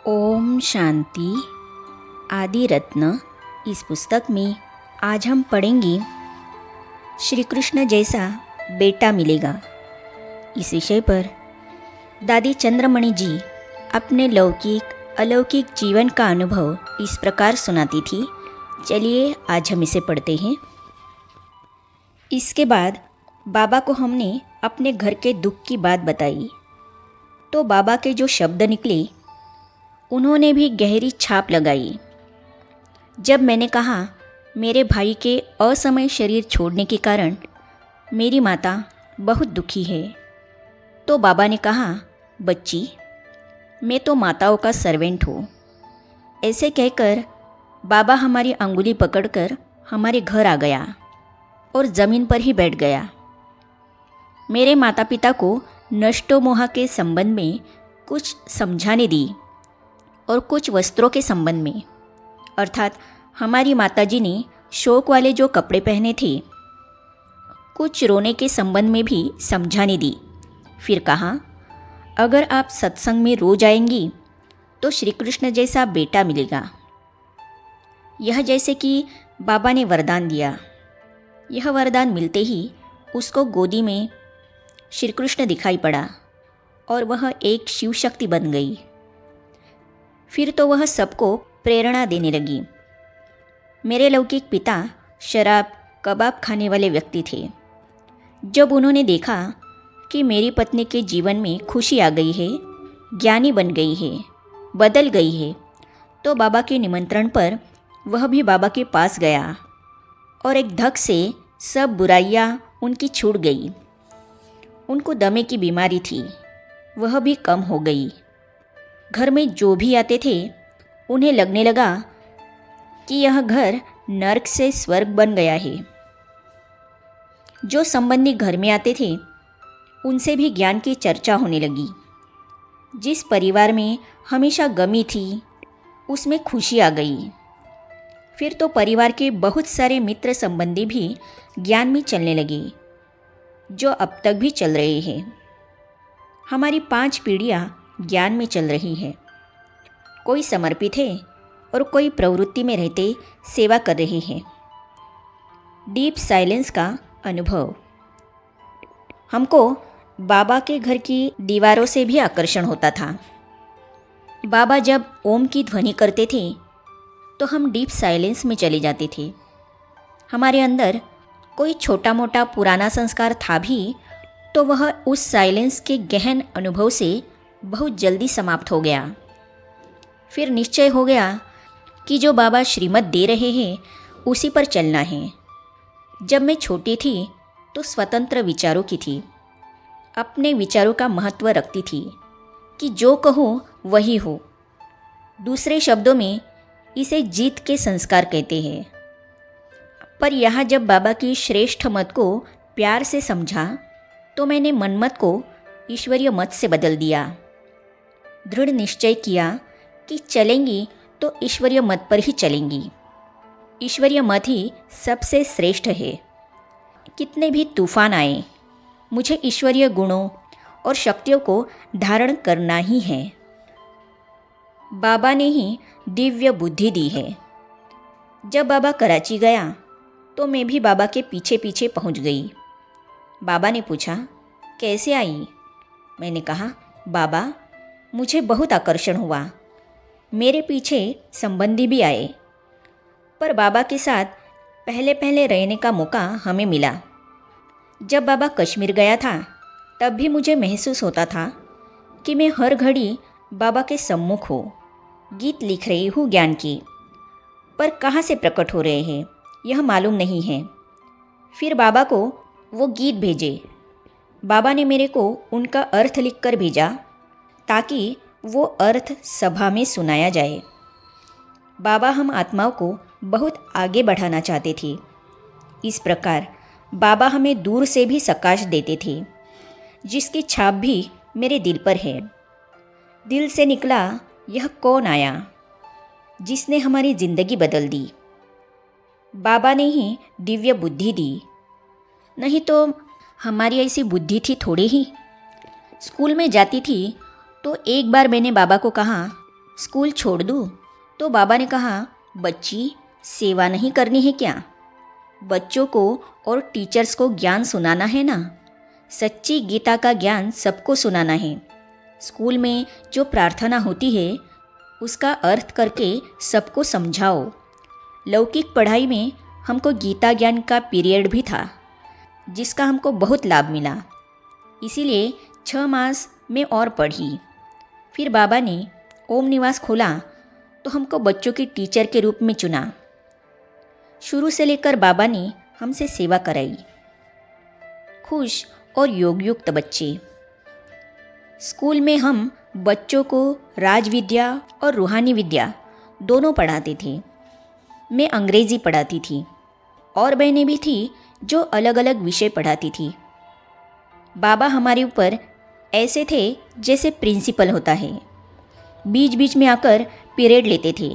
ओम शांति। आदि रत्न। इस पुस्तक में आज हम पढ़ेंगे श्री कृष्ण जैसा बेटा मिलेगा। इस विषय पर दादी चंद्रमणि जी अपने लौकिक अलौकिक जीवन का अनुभव इस प्रकार सुनाती थी। चलिए आज हम इसे पढ़ते हैं। इसके बाद बाबा को हमने अपने घर के दुख की बात बताई तो बाबा के जो शब्द निकले उन्होंने भी गहरी छाप लगाई। जब मैंने कहा मेरे भाई के असमय शरीर छोड़ने के कारण मेरी माता बहुत दुखी है, तो बाबा ने कहा, बच्ची, मैं तो माताओं का सर्वेंट हूँ। ऐसे कहकर बाबा हमारी अंगुली पकड़कर हमारे घर आ गया और ज़मीन पर ही बैठ गया। मेरे माता पिता को नष्टो मोहा के संबंध में कुछ समझाने दी और कुछ वस्त्रों के संबंध में, अर्थात हमारी माताजी ने शौक वाले जो कपड़े पहने थे, कुछ रोने के संबंध में भी समझाने दी। फिर कहा, अगर आप सत्संग में रोज आएंगी तो श्री कृष्ण जैसा बेटा मिलेगा। यह जैसे कि बाबा ने वरदान दिया। यह वरदान मिलते ही उसको गोदी में श्री कृष्ण दिखाई पड़ा और वह एक शिव शक्ति बन गई। फिर तो वह सबको प्रेरणा देने लगी। मेरे लौकिक पिता शराब कबाब खाने वाले व्यक्ति थे। जब उन्होंने देखा कि मेरी पत्नी के जीवन में खुशी आ गई है, ज्ञानी बन गई है, बदल गई है, तो बाबा के निमंत्रण पर वह भी बाबा के पास गया और एक धक से सब बुराइयां उनकी छूट गई। उनको दमे की बीमारी थी, वह भी कम हो गई। घर में जो भी आते थे उन्हें लगने लगा कि यह घर नर्क से स्वर्ग बन गया है। जो संबंधी घर में आते थे उनसे भी ज्ञान की चर्चा होने लगी। जिस परिवार में हमेशा गमी थी उसमें खुशी आ गई। फिर तो परिवार के बहुत सारे मित्र संबंधी भी ज्ञान में चलने लगे, जो अब तक भी चल रहे हैं। हमारी 5 पीढ़ियाँ ज्ञान में चल रही है। कोई समर्पित है और कोई प्रवृत्ति में रहते सेवा कर रहे हैं। डीप साइलेंस का अनुभव। हमको बाबा के घर की दीवारों से भी आकर्षण होता था। बाबा जब ओम की ध्वनि करते थे तो हम डीप साइलेंस में चले जाते थे। हमारे अंदर कोई छोटा मोटा पुराना संस्कार था भी तो वह उस साइलेंस के गहन अनुभव से बहुत जल्दी समाप्त हो गया। फिर निश्चय हो गया कि जो बाबा श्रीमत दे रहे हैं उसी पर चलना है। जब मैं छोटी थी तो स्वतंत्र विचारों की थी। अपने विचारों का महत्व रखती थी कि जो कहूँ वही हो। दूसरे शब्दों में इसे जीत के संस्कार कहते हैं। पर यहाँ जब बाबा की श्रेष्ठ मत को प्यार से समझा तो मैंने मनमत को ईश्वरीय मत से बदल दिया। दृढ़ निश्चय किया कि चलेंगी तो ईश्वरीय मत पर ही चलेंगी। ईश्वरीय मत ही सबसे श्रेष्ठ है। कितने भी तूफान आए, मुझे ईश्वरीय गुणों और शक्तियों को धारण करना ही है। बाबा ने ही दिव्य बुद्धि दी है। जब बाबा कराची गया तो मैं भी बाबा के पीछे पीछे पहुंच गई। बाबा ने पूछा, कैसे आई? मैंने कहा, बाबा, मुझे बहुत आकर्षण हुआ। मेरे पीछे संबंधी भी आए, पर बाबा के साथ पहले पहले रहने का मौका हमें मिला। जब बाबा कश्मीर गया था तब भी मुझे महसूस होता था कि मैं हर घड़ी बाबा के सम्मुख हूँ, गीत लिख रही हूँ ज्ञान की, पर कहाँ से प्रकट हो रहे हैं यह मालूम नहीं है। फिर बाबा को वो गीत भेजे। बाबा ने मेरे को उनका अर्थ लिखकर भेजा ताकि वो अर्थ सभा में सुनाया जाए। बाबा हम आत्माओं को बहुत आगे बढ़ाना चाहते थे। इस प्रकार बाबा हमें दूर से भी प्रकाश देते थे, जिसकी छाप भी मेरे दिल पर है। दिल से निकला यह कौन आया जिसने हमारी जिंदगी बदल दी। बाबा ने ही दिव्य बुद्धि दी, नहीं तो हमारी ऐसी बुद्धि थी थोड़ी ही। स्कूल में जाती थी तो एक बार मैंने बाबा को कहा, स्कूल छोड़ दूँ? तो बाबा ने कहा, बच्ची, सेवा नहीं करनी है क्या? बच्चों को और टीचर्स को ज्ञान सुनाना है ना। सच्ची गीता का ज्ञान सबको सुनाना है। स्कूल में जो प्रार्थना होती है उसका अर्थ करके सबको समझाओ। लौकिक पढ़ाई में हमको गीता ज्ञान का पीरियड भी था जिसका हमको बहुत लाभ मिला। इसीलिए 6 मास में और पढ़ी। फिर बाबा ने ओम निवास खोला तो हमको बच्चों की टीचर के रूप में चुना। शुरू से लेकर बाबा ने हमसे सेवा कराई। खुश और योगयुक्त बच्चे। स्कूल में हम बच्चों को राज विद्या और रूहानी विद्या दोनों पढ़ाते थे। मैं अंग्रेज़ी पढ़ाती थी और बहनें भी थी जो अलग अलग विषय पढ़ाती थी। बाबा हमारे ऊपर ऐसे थे जैसे प्रिंसिपल होता है। बीच बीच में आकर पीरियड लेते थे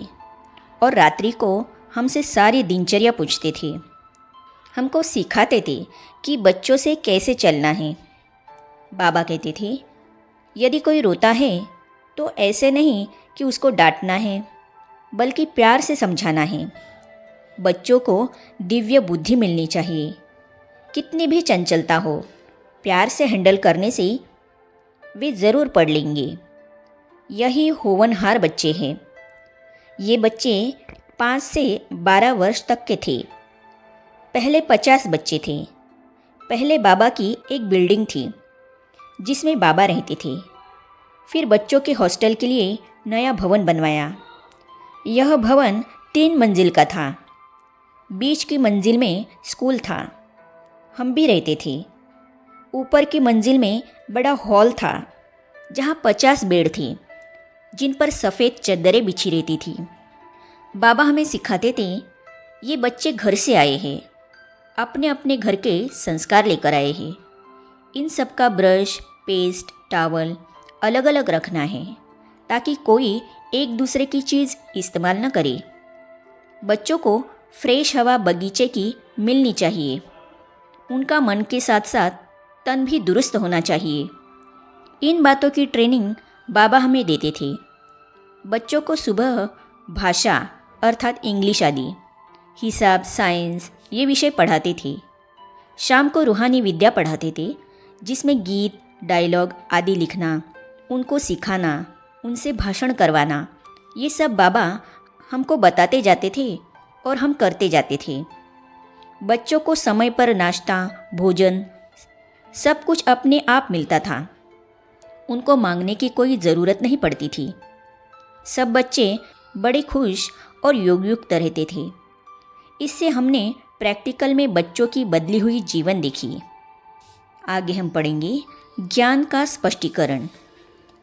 और रात्रि को हमसे सारी दिनचर्या पूछते थे। हमको सिखाते थे कि बच्चों से कैसे चलना है। बाबा कहते थे, यदि कोई रोता है तो ऐसे नहीं कि उसको डांटना है, बल्कि प्यार से समझाना है। बच्चों को दिव्य बुद्धि मिलनी चाहिए। कितनी भी चंचलता हो, प्यार से हैंडल करने से वे ज़रूर पढ़ लेंगे। यही होनहार बच्चे हैं। ये बच्चे 5 से 12 वर्ष तक के थे। पहले 50 बच्चे थे। पहले बाबा की एक बिल्डिंग थी जिसमें बाबा रहते थे। फिर बच्चों के हॉस्टल के लिए नया भवन बनवाया। यह भवन 3 मंजिल का था। बीच की मंजिल में स्कूल था। हम भी रहते थे। ऊपर की मंजिल में बड़ा हॉल था जहाँ 50 बेड थे जिन पर सफ़ेद चद्दरें बिछी रहती थी। बाबा हमें सिखाते थे, ये बच्चे घर से आए हैं, अपने अपने घर के संस्कार लेकर आए हैं। इन सब का ब्रश, पेस्ट, टॉवल अलग अलग रखना है ताकि कोई एक दूसरे की चीज़ इस्तेमाल न करे। बच्चों को फ्रेश हवा बगीचे की मिलनी चाहिए। उनका मन के साथ साथ तन भी दुरुस्त होना चाहिए। इन बातों की ट्रेनिंग बाबा हमें देते थे। बच्चों को सुबह भाषा अर्थात इंग्लिश आदि, हिसाब, साइंस ये विषय पढ़ाते थे। शाम को रूहानी विद्या पढ़ाते थे जिसमें गीत, डायलॉग आदि लिखना, उनको सिखाना, उनसे भाषण करवाना, ये सब बाबा हमको बताते जाते थे और हम करते जाते थे। बच्चों को समय पर नाश्ता, भोजन सब कुछ अपने आप मिलता था। उनको मांगने की कोई ज़रूरत नहीं पड़ती थी। सब बच्चे बड़े खुश और योगयुक्त रहते थे। इससे हमने प्रैक्टिकल में बच्चों की बदली हुई जीवन देखी। आगे हम पढ़ेंगे ज्ञान का स्पष्टीकरण।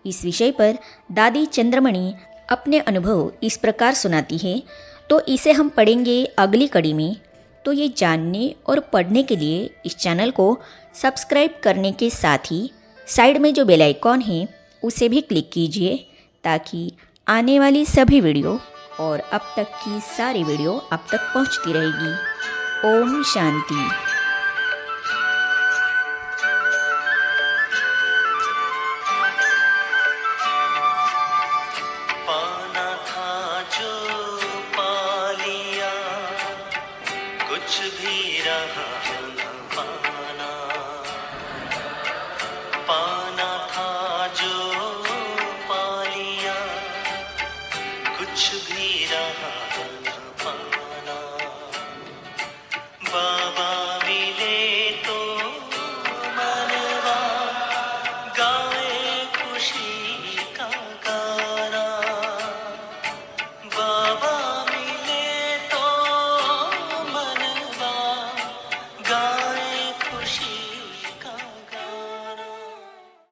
इस विषय पर दादी चंद्रमणि अपने अनुभव इस प्रकार सुनाती है, तो इसे हम पढ़ेंगे अगली कड़ी में। तो ये जानने और पढ़ने के लिए इस चैनल को सब्सक्राइब करने के साथ ही साइड में जो बेल आइकॉन है उसे भी क्लिक कीजिए ताकि आने वाली सभी वीडियो और अब तक की सारी वीडियो आप तक पहुंचती रहेगी। ओम शांति। पाना था जो पा लिया, कुछ भी रहा